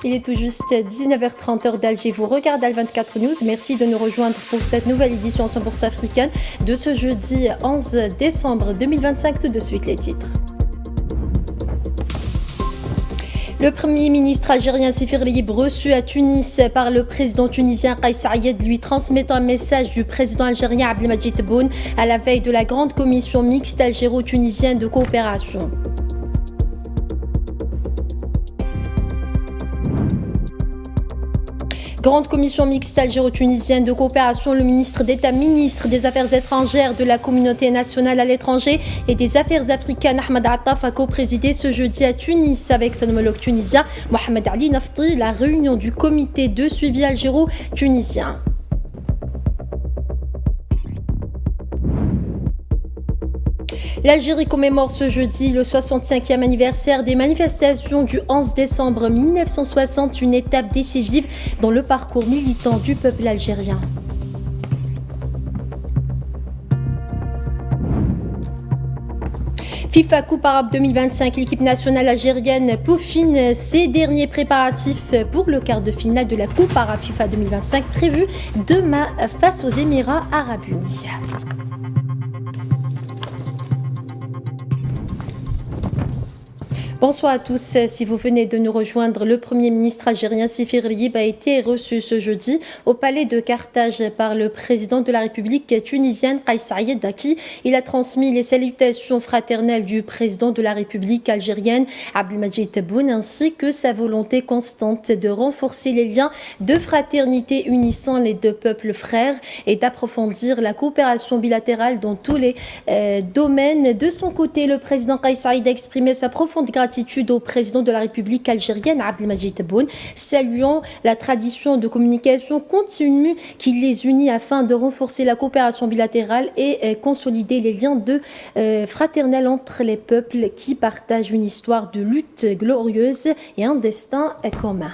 Il est tout juste 19h30 heure d'Alger. Vous regardez Al24 News. Merci de nous rejoindre pour cette nouvelle édition 100% africaine de ce jeudi 11 décembre 2025. Tout de suite les titres. Le Premier ministre algérien Sifir Lieb, reçu à Tunis par le président tunisien Kais Saïed, lui transmettant un message du président algérien Abdelmadjid Tebboune à la veille de la grande commission mixte algéro-tunisienne de coopération. Grande commission mixte algéro-tunisienne de coopération, le ministre d'État, ministre des Affaires étrangères de la communauté nationale à l'étranger et des Affaires africaines, Ahmed Attaf, a co-présidé ce jeudi à Tunis avec son homologue tunisien, Mohamed Ali Nafti, la réunion du comité de suivi algéro-tunisien. L'Algérie commémore ce jeudi le 65e anniversaire des manifestations du 11 décembre 1960, une étape décisive dans le parcours militant du peuple algérien. FIFA Coupe Arabe 2025, l'équipe nationale algérienne peaufine ses derniers préparatifs pour le quart de finale de la Coupe Arabe FIFA 2025 prévue demain face aux Émirats Arabes Unis. Bonsoir à tous. Si vous venez de nous rejoindre, le Premier ministre algérien Sifir Lieb a été reçu ce jeudi au palais de Carthage par le président de la République tunisienne Kais Saïed, à qui il a transmis les salutations fraternelles du président de la République algérienne Abdelmadjid Tebboune, ainsi que sa volonté constante de renforcer les liens de fraternité unissant les deux peuples frères et d'approfondir la coopération bilatérale dans tous les domaines. De son côté, le président Kais Saïed a exprimé sa profonde gratitude au président de la République algérienne Abdelmadjid Tebboune, saluant la tradition de communication continue qui les unit afin de renforcer la coopération bilatérale et consolider les liens fraternels entre les peuples qui partagent une histoire de lutte glorieuse et un destin commun.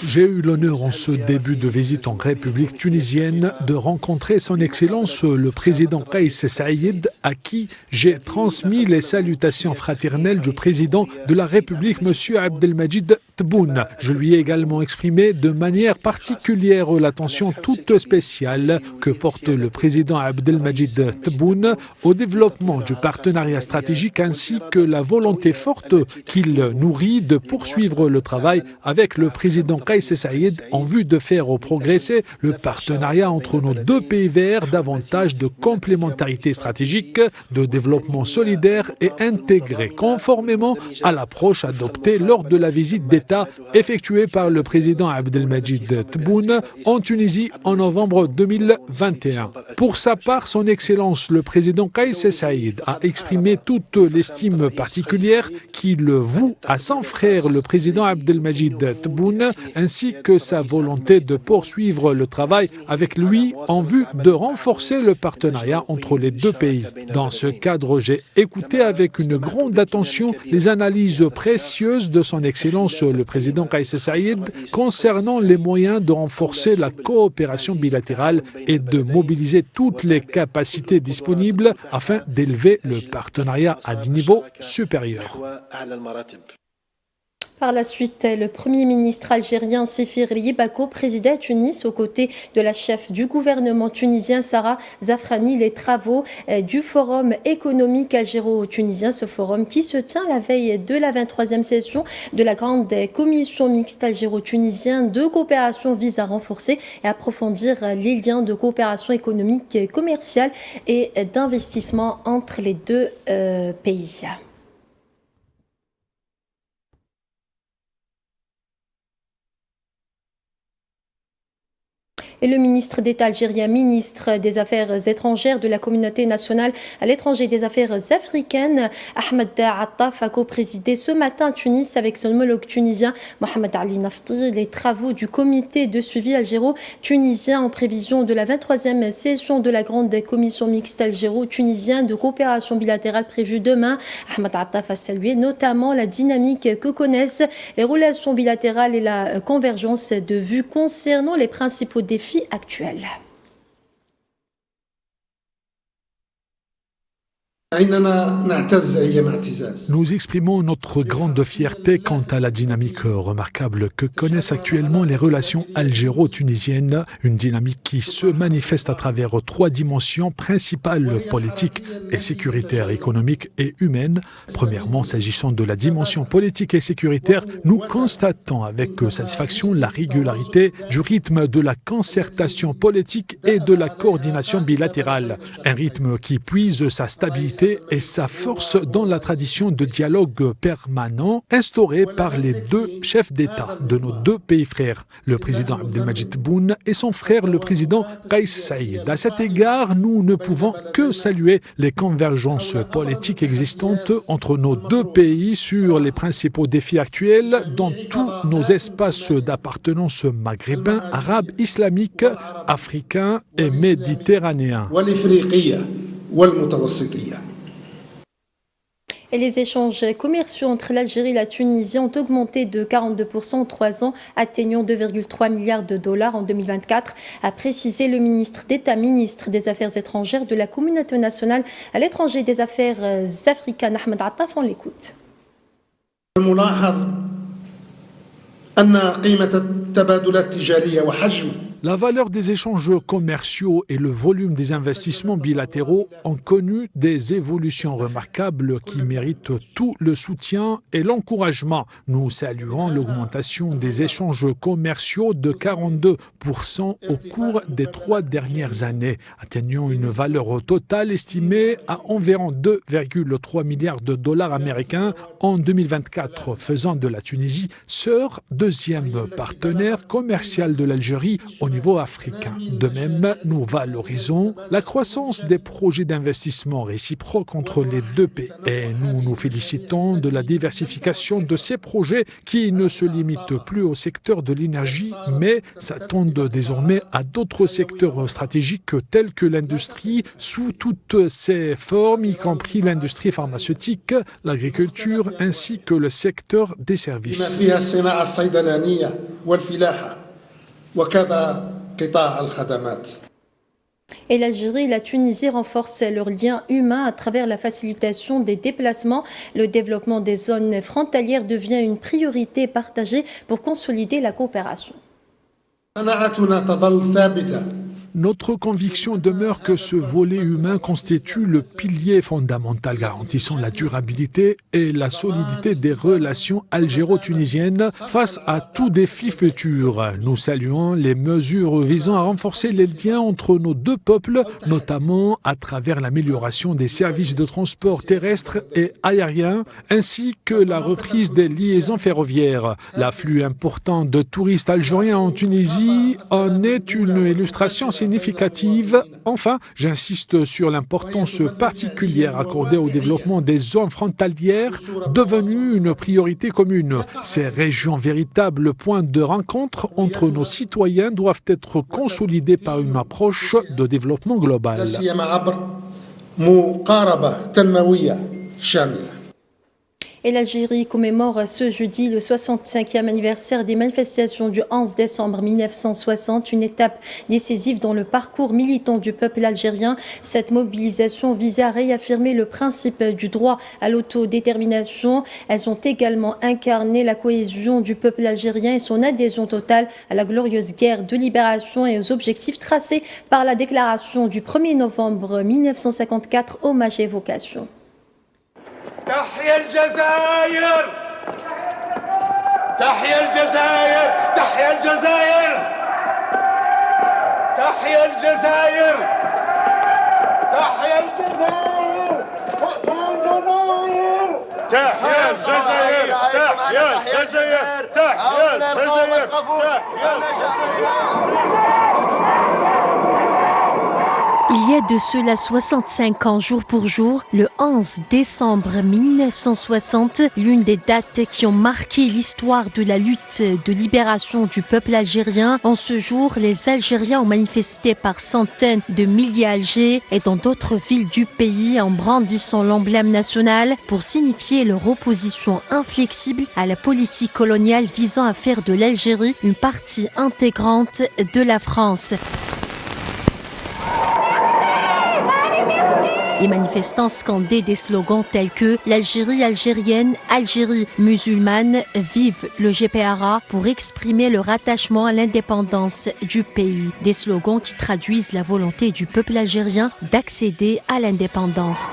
J'ai eu l'honneur en ce début de visite en République tunisienne de rencontrer son Excellence le président Kais Saïed, à qui j'ai transmis les salutations fraternelles du président de la République, M. Abdelmadjid Tebboune. Je lui ai également exprimé de manière particulière l'attention toute spéciale que porte le président Abdelmadjid Tebboune au développement du partenariat stratégique ainsi que la volonté forte qu'il nourrit de poursuivre le travail avec le président Kais Saïed en vue de faire progresser le partenariat entre nos deux pays vers davantage de complémentarité stratégique, de développement solidaire et intégré, conformément à l'approche adoptée lors de la visite d'État effectuée par le président Abdelmadjid Tebboune en Tunisie en novembre 2021. Pour sa part, son Excellence le président Kais Saïed a exprimé toute l'estime particulière qu'il voue à son frère le président Abdelmadjid Tebboune, ainsi que sa volonté de poursuivre le travail avec lui en vue de renforcer le partenariat entre les deux pays. Dans ce cadre, j'ai écouté avec une grande attention les analyses précieuses de son Excellence le président Kais Saïed concernant les moyens de renforcer la coopération bilatérale et de mobiliser toutes les capacités disponibles afin d'élever le partenariat à des niveaux supérieurs. Par la suite, le Premier ministre algérien Sifir Lieb a co-présidé à Tunis aux côtés de la chef du gouvernement tunisien Sarah Zafrani les travaux du Forum économique algéro-tunisien. Ce forum qui se tient la veille de la 23e session de la grande commission mixte algéro-tunisienne de coopération vise à renforcer et approfondir les liens de coopération économique, commerciale et d'investissement entre les deux pays. Et le ministre d'État algérien, ministre des Affaires étrangères de la communauté nationale à l'étranger et des Affaires africaines, Ahmed Attaf, a co-présidé ce matin à Tunis avec son homologue tunisien Mohamed Ali Nafti les travaux du comité de suivi algéro-tunisien en prévision de la 23e session de la grande commission mixte algéro-tunisienne de coopération bilatérale prévue demain. Ahmed Attaf a salué notamment la dynamique que connaissent les relations bilatérales et la convergence de vues concernant les principaux défis actuels. Nous exprimons notre grande fierté quant à la dynamique remarquable que connaissent actuellement les relations algéro-tunisiennes, une dynamique qui se manifeste à travers 3 dimensions principales, politiques et sécuritaires, économiques et humaines. Premièrement, s'agissant de la dimension politique et sécuritaire, nous constatons avec satisfaction la régularité du rythme de la concertation politique et de la coordination bilatérale, un rythme qui puise sa stabilité et sa force dans la tradition de dialogue permanent instaurée par les 2 chefs d'État de nos 2 pays frères, le président Abdelmadjid Tebboune et son frère le président Kais Saïed. À cet égard, nous ne pouvons que saluer les convergences politiques existantes entre nos 2 pays sur les principaux défis actuels dans tous nos espaces d'appartenance maghrébins, arabes, islamiques, africains et méditerranéens. Et les échanges commerciaux entre l'Algérie et la Tunisie ont augmenté de 42% en 3 ans, atteignant 2,3 milliards de dollars en 2024, a précisé le ministre d'État, ministre des Affaires étrangères de la Communauté nationale à l'étranger des Affaires africaines, Ahmed Attaf. On l'écoute. La valeur des échanges commerciaux et le volume des investissements bilatéraux ont connu des évolutions remarquables qui méritent tout le soutien et l'encouragement. Nous saluons l'augmentation des échanges commerciaux de 42% au cours des 3 dernières années, atteignant une valeur totale estimée à environ 2,3 milliards de dollars américains en 2024, faisant de la Tunisie sœur 2e partenaire commercial de l'Algérie au niveau africain. De même, nous valorisons la croissance des projets d'investissement réciproques entre les 2 pays. Et nous nous félicitons de la diversification de ces projets qui ne se limitent plus au secteur de l'énergie, mais s'attendent désormais à d'autres secteurs stratégiques tels que l'industrie sous toutes ses formes, y compris l'industrie pharmaceutique, l'agriculture ainsi que le secteur des services. Et l'Algérie et la Tunisie renforcent leurs liens humains à travers la facilitation des déplacements. Le développement des zones frontalières devient une priorité partagée pour consolider la coopération. Notre conviction demeure que ce volet humain constitue le pilier fondamental garantissant la durabilité et la solidité des relations algéro-tunisiennes face à tout défi futur. Nous saluons les mesures visant à renforcer les liens entre nos 2 peuples, notamment à travers l'amélioration des services de transport terrestre et aérien, ainsi que la reprise des liaisons ferroviaires. L'afflux important de touristes algériens en Tunisie en est une illustration significative. Enfin, j'insiste sur l'importance particulière accordée au développement des zones frontalières, devenues une priorité commune. Ces régions, véritables points de rencontre entre nos citoyens, doivent être consolidées par une approche de développement global. Et l'Algérie commémore ce jeudi le 65e anniversaire des manifestations du 11 décembre 1960, une étape décisive dans le parcours militant du peuple algérien. Cette mobilisation visait à réaffirmer le principe du droit à l'autodétermination. Elles ont également incarné la cohésion du peuple algérien et son adhésion totale à la glorieuse guerre de libération et aux objectifs tracés par la déclaration du 1er novembre 1954, hommage et évocation. تحيا الجزائر تحيا الجزائر تحيا الجزائر تحيا الجزائر تحيا الجزائر تحيا الجزائر تحيا الجزائر تحيا الجزائر تحيا الجزائر تحيا الجزائر. Il y a de cela 65 ans, jour pour jour, le 11 décembre 1960, l'une des dates qui ont marqué l'histoire de la lutte de libération du peuple algérien. En ce jour, les Algériens ont manifesté par centaines de milliers à Alger et dans d'autres villes du pays en brandissant l'emblème national pour signifier leur opposition inflexible à la politique coloniale visant à faire de l'Algérie une partie intégrante de la France. Les manifestants scandaient des slogans tels que « L'Algérie algérienne, Algérie musulmane, vive le GPRA » pour exprimer leur attachement à l'indépendance du pays. Des slogans qui traduisent la volonté du peuple algérien d'accéder à l'indépendance.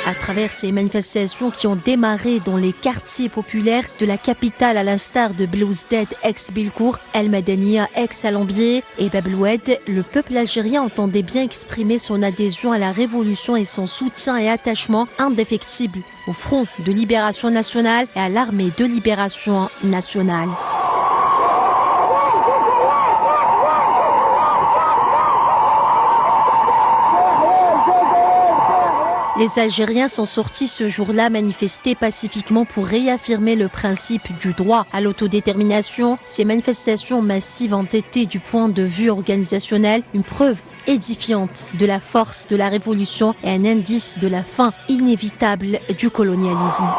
À travers ces manifestations qui ont démarré dans les quartiers populaires de la capitale à l'instar de Belouizdad ex-Bilkour, El Madania ex-Alambier et Bab el-Oued, le peuple algérien entendait bien exprimer son adhésion à la révolution et son soutien et attachement indéfectible au Front de libération nationale et à l'Armée de libération nationale. Les Algériens sont sortis ce jour-là manifester pacifiquement pour réaffirmer le principe du droit à l'autodétermination. Ces manifestations massives ont été, du point de vue organisationnel, une preuve édifiante de la force de la révolution et un indice de la fin inévitable du colonialisme.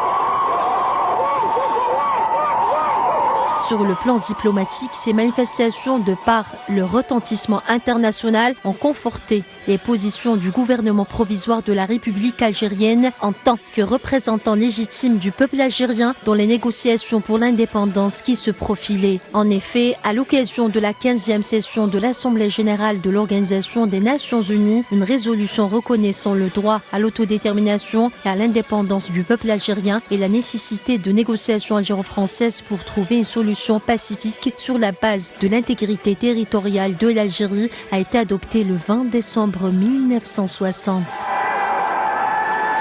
Sur le plan diplomatique, ces manifestations, de par le retentissement international, ont conforté les positions du gouvernement provisoire de la République algérienne en tant que représentant légitime du peuple algérien dans les négociations pour l'indépendance qui se profilaient. En effet, à l'occasion de la 15e session de l'Assemblée générale de l'Organisation des Nations Unies, une résolution reconnaissant le droit à l'autodétermination et à l'indépendance du peuple algérien et la nécessité de négociations algéro-françaises pour trouver une solution pacifique sur la base de l'intégrité territoriale de l'Algérie a été adoptée le 20 décembre 1960.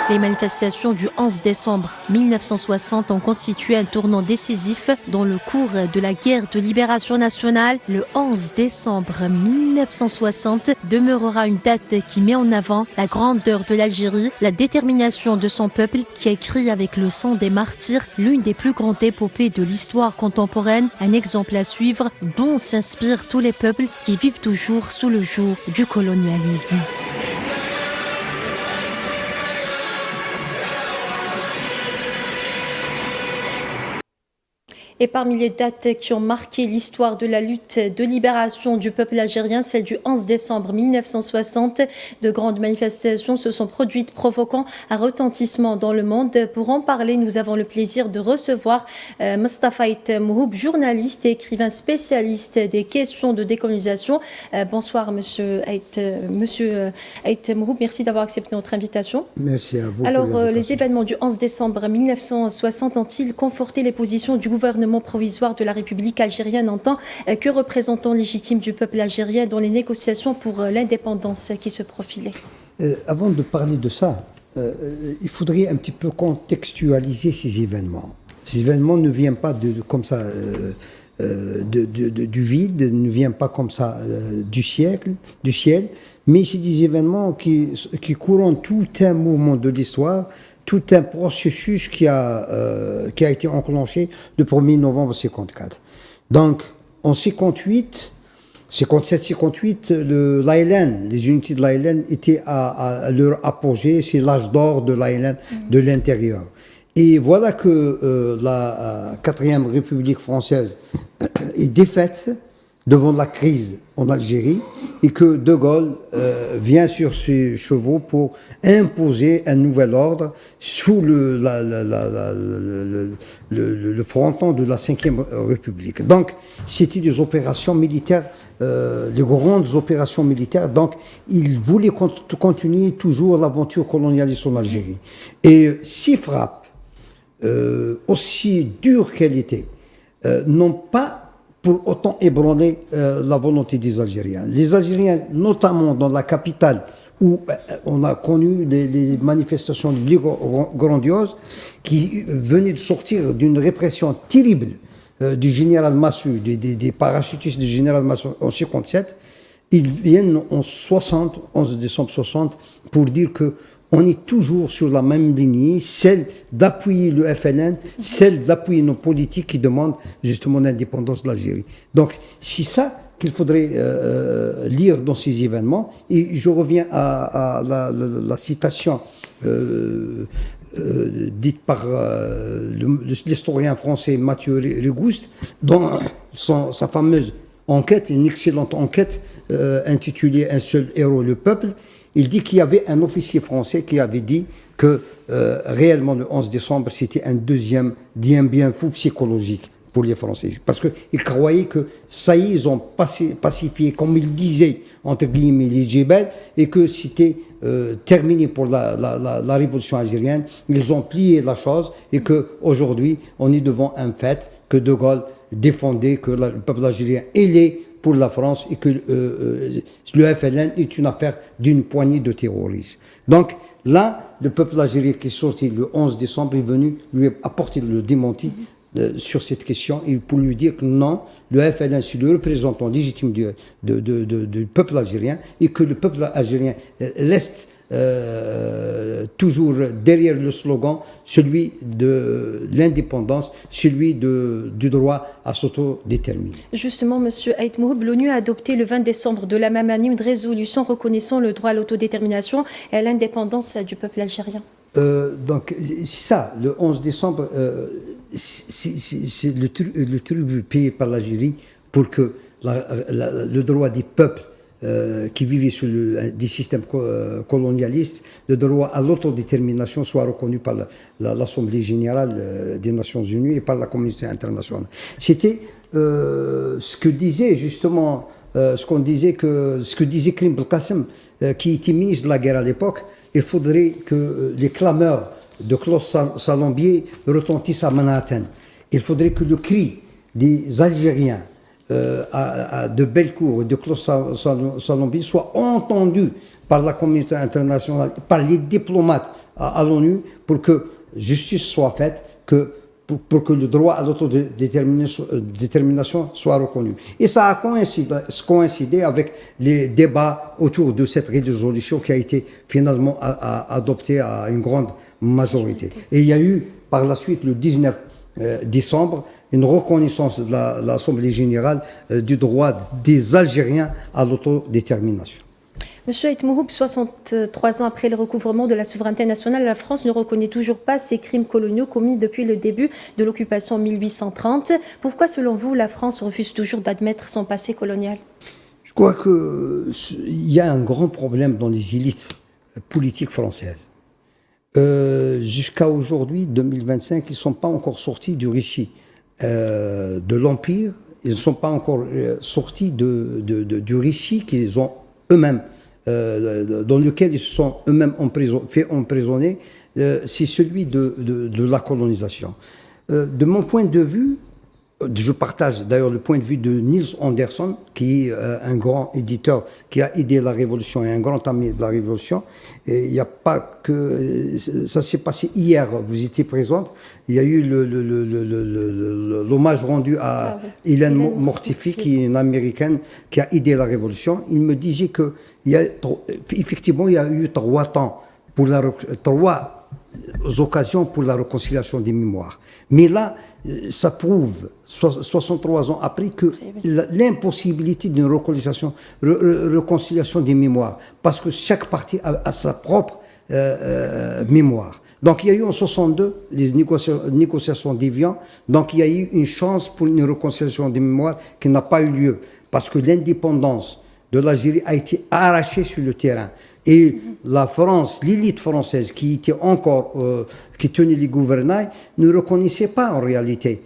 Les manifestations du 11 décembre 1960 ont constitué un tournant décisif dans le cours de la guerre de libération nationale. Le 11 décembre 1960 demeurera une date qui met en avant la grandeur de l'Algérie, la détermination de son peuple qui a écrit avec le sang des martyrs l'une des plus grandes épopées de l'histoire contemporaine, un exemple à suivre dont s'inspirent tous les peuples qui vivent toujours sous le joug du colonialisme. Et parmi les dates qui ont marqué l'histoire de la lutte de libération du peuple algérien, celle du 11 décembre 1960, de grandes manifestations se sont produites provoquant un retentissement dans le monde. Pour en parler, nous avons le plaisir de recevoir Mustafa Ait Mouhoub, journaliste et écrivain spécialiste des questions de décolonisation. Bonsoir Monsieur Ait Mouhoub, merci d'avoir accepté notre invitation. Merci à vous. Alors, les événements du 11 décembre 1960 ont-ils conforté les positions du gouvernement provisoire de la République algérienne en tant que représentant légitime du peuple algérien dans les négociations pour l'indépendance qui se profilaient? Avant de parler de ça, il faudrait un petit peu contextualiser ces événements. Ces événements ne viennent pas comme ça du vide, ne viennent pas comme ça du ciel, mais c'est des événements qui couronnent tout un mouvement de l'histoire, tout un processus qui a été enclenché le 1er novembre 1954. Donc, en 57-58, l'ALN, les unités de l'ALN étaient à leur apogée, c'est l'âge d'or de l'ALN de l'intérieur. Et voilà que la 4e République française est défaite devant la crise en Algérie et que De Gaulle vient sur ses chevaux pour imposer un nouvel ordre sous le fronton de la 5e République. Donc, c'était des opérations militaires, les grandes opérations militaires. Donc, il voulait continuer toujours l'aventure colonialiste en Algérie. Et ces frappes, aussi dures qu'elles étaient, n'ont pas pour autant ébranler la volonté des Algériens. Les Algériens, notamment dans la capitale, où on a connu les manifestations les plus grandioses, qui venaient de sortir d'une répression terrible du général Massu, des parachutistes du général Massu en 1957, ils viennent en 11 décembre 60, pour dire que on est toujours sur la même ligne, celle d'appuyer le FLN, celle d'appuyer nos politiques qui demandent justement l'indépendance de l'Algérie. Donc, c'est ça qu'il faudrait lire dans ces événements. Et je reviens à la citation dite par l'historien français Mathieu Rigouste, dans sa fameuse enquête, une excellente enquête intitulée « Un seul héros, le peuple », il dit qu'il y avait un officier français qui avait dit que réellement le 11 décembre, c'était un deuxième bien fou psychologique pour les Français. Parce qu'ils croyaient que ça y est, ils ont pacifié, comme ils disaient, entre guillemets, les Djebel, et que c'était terminé pour la révolution algérienne. Ils ont plié la chose et qu'aujourd'hui, on est devant un fait que De Gaulle défendait, que le peuple algérien est pour la France et que le FLN est une affaire d'une poignée de terroristes. Donc là, le peuple algérien qui est sorti le 11 décembre est venu lui apporter le démenti sur cette question et pour lui dire que non, le FLN c'est le représentant légitime du peuple algérien et que le peuple algérien reste toujours derrière le slogan, celui de l'indépendance, celui du droit à s'autodéterminer. Justement, M. Aït Mouhoub, l'ONU a adopté le 20 décembre de la même année une résolution reconnaissant le droit à l'autodétermination et à l'indépendance du peuple algérien. Donc, c'est ça, le 11 décembre, c'est le tribut payé par l'Algérie pour que le droit des peuples qui vivaient sous des systèmes colonialistes, le droit à l'autodétermination soit reconnu par l'Assemblée générale des Nations Unies et par la communauté internationale. C'était ce que disait justement, ce que disait Karim Belkacem, qui était ministre de la guerre à l'époque. Il faudrait que les clameurs de Klaus Salombier retentissent à Manhattan. Il faudrait que le cri des Algériens de Bellecour et de Klaus Salombier soit entendu par la communauté internationale, par les diplomates à l'ONU, pour que justice soit faite, pour que le droit à l'autodétermination soit reconnu. Et ça a coïncidé avec les débats autour de cette résolution qui a été finalement adoptée à une grande majorité. Et il y a eu par la suite, le 19 décembre, une reconnaissance de l'Assemblée générale du droit des Algériens à l'autodétermination. Monsieur Aït Mouhoub, 63 ans après le recouvrement de la souveraineté nationale, la France ne reconnaît toujours pas ces crimes coloniaux commis depuis le début de l'occupation en 1830. Pourquoi, selon vous, la France refuse toujours d'admettre son passé colonial? Je crois qu'il y a un grand problème dans les élites politiques françaises. Jusqu'à aujourd'hui, 2025, ils ne sont pas encore sortis du récit de l'Empire. Ils ne sont pas encore sortis du récit qu'ils ont eux-mêmes, dans lequel ils se sont eux-mêmes fait emprisonner, c'est celui de la colonisation. De mon point de vue, je partage d'ailleurs le point de vue de Niels Anderson, qui est un grand éditeur qui a aidé la Révolution et un grand ami de la Révolution. Et il n'y a pas que... Ça s'est passé hier, vous étiez présente. Il y a eu l'hommage rendu à Hélène Mortifi, qui est une Américaine qui a aidé la Révolution. Il me disait qu'effectivement, il y a eu 3 temps, trois occasions pour la réconciliation des mémoires. Mais là, ça prouve, 63 ans après, que l'impossibilité d'une réconciliation des mémoires, parce que chaque partie a sa propre mémoire. Donc il y a eu en 62 les négociations d'Évian, donc il y a eu une chance pour une réconciliation des mémoires qui n'a pas eu lieu, parce que l'indépendance de l'Algérie a été arrachée sur le terrain. Et la France, l'élite française qui était encore, qui tenait les gouvernails, ne reconnaissait pas en réalité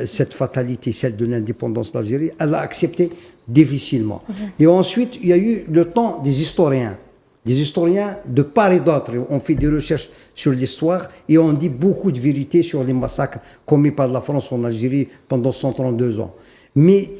cette fatalité, celle de l'indépendance d'Algérie. Elle l'a acceptée difficilement. Et ensuite, il y a eu le temps des historiens. Les historiens, de part et d'autre, ont fait des recherches sur l'histoire et ont dit beaucoup de vérités sur les massacres commis par la France en Algérie pendant 132 ans. Mais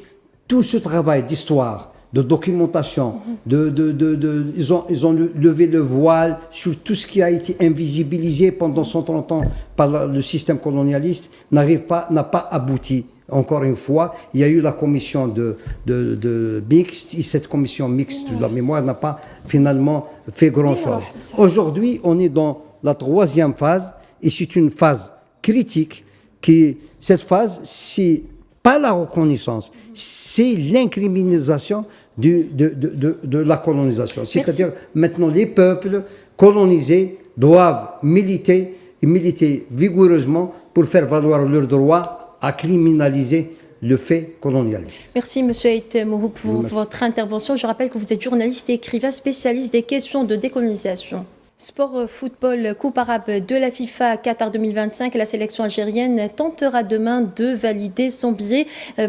tout ce travail d'histoire, de documentation, ils ont levé le voile sur tout ce qui a été invisibilisé pendant 130 ans par le système colonialiste, n'a pas abouti. Encore une fois, il y a eu la commission de mixte, et cette commission mixte de la mémoire n'a pas finalement fait grand-chose. Aujourd'hui, on est dans la 3e phase, et c'est une phase critique. Cette phase, c'est pas la reconnaissance, c'est l'incriminalisation de la colonisation. C'est-à-dire, maintenant, les peuples colonisés doivent militer et militer vigoureusement pour faire valoir leur droit à criminaliser le fait colonialiste. Merci M. Haït Mohou pour votre intervention. Je rappelle que vous êtes journaliste et écrivain spécialiste des questions de décolonisation. Sport football, Coupe arabe de la FIFA Qatar 2025. La sélection algérienne tentera demain de valider son billet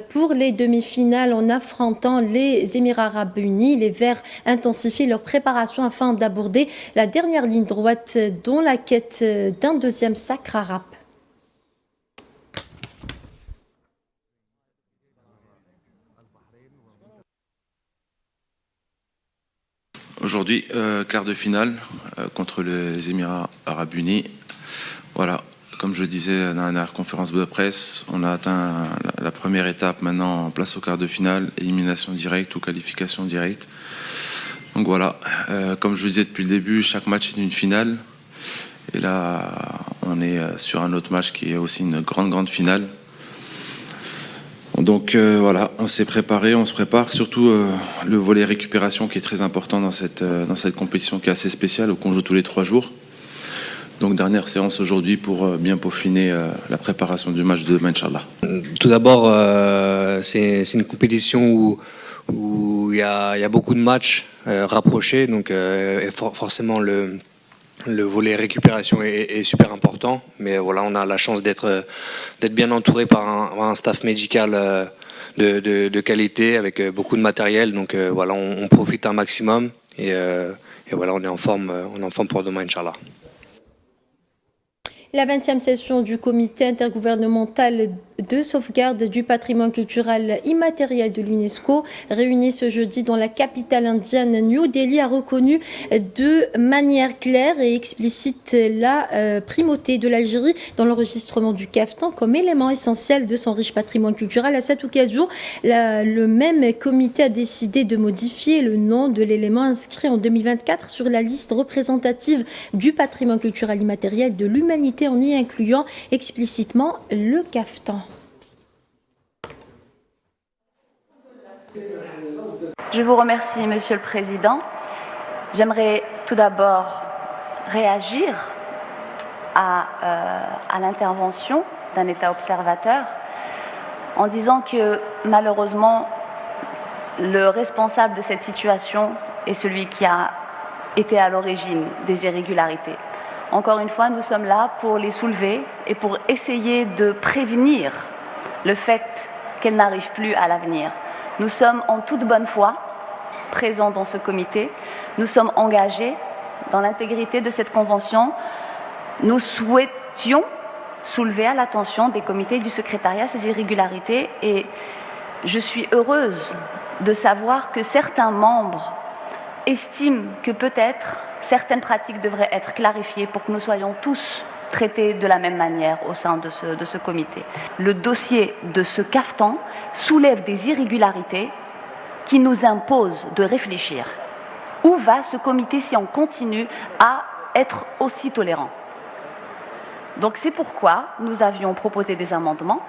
pour les demi-finales en affrontant les Émirats arabes unis. Les Verts intensifient leur préparation afin d'aborder la dernière ligne droite dans la quête d'un deuxième sacre arabe. Aujourd'hui, quart de finale contre les Émirats arabes unis. Voilà, comme je le disais dans la conférence de presse, on a atteint la première étape maintenant, place au quart de finale, élimination directe ou qualification directe. Donc voilà, comme je le disais depuis le début, chaque match est une finale. Et là, on est sur un autre match qui est aussi une grande finale. Donc voilà, on s'est préparé, on se prépare, surtout le volet récupération qui est très important dans cette compétition qui est assez spéciale, où on joue tous les 3 jours. Donc dernière séance aujourd'hui pour bien peaufiner la préparation du match de demain, Inch'Allah. Tout d'abord, c'est une compétition où il y a beaucoup de matchs rapprochés, donc forcément le volet récupération est super important, mais voilà, on a la chance d'être bien entouré par un staff médical de qualité avec beaucoup de matériel, donc voilà, on profite un maximum et voilà, on est en forme pour demain, Inch'Allah. La 20e session du comité intergouvernemental de sauvegarde du patrimoine culturel immatériel de l'UNESCO, réunie ce jeudi dans la capitale indienne New Delhi, a reconnu de manière claire et explicite la primauté de l'Algérie dans l'enregistrement du Kaftan comme élément essentiel de son riche patrimoine culturel. À cette occasion, le même comité a décidé de modifier le nom de l'élément inscrit en 2024 sur la liste représentative du patrimoine culturel immatériel de l'humanité, en y incluant explicitement le Kaftan. Je vous remercie, Monsieur le Président. J'aimerais tout d'abord réagir à l'intervention d'un État observateur en disant que malheureusement, le responsable de cette situation est celui qui a été à l'origine des irrégularités. Encore une fois, nous sommes là pour les soulever et pour essayer de prévenir le fait qu'elles n'arrivent plus à l'avenir. Nous sommes en toute bonne foi présents dans ce comité. Nous sommes engagés dans l'intégrité de cette convention. Nous souhaitions soulever à l'attention des comités et du secrétariat ces irrégularités et je suis heureuse de savoir que certains membres estiment que peut-être certaines pratiques devraient être clarifiées pour que nous soyons tous traités de la même manière au sein de ce comité. Le dossier de ce Kaftan soulève des irrégularités qui nous imposent de réfléchir. Où va ce comité si on continue à être aussi tolérant? Donc c'est pourquoi nous avions proposé des amendements.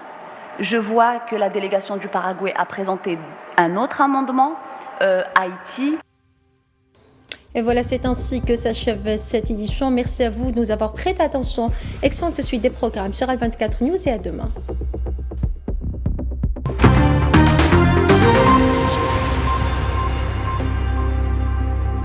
Je vois que la délégation du Paraguay a présenté un autre amendement, Haïti. Et voilà, c'est ainsi que s'achève cette édition. Merci à vous de nous avoir prêté attention. Excellente suite des programmes sur Al24 News et à demain.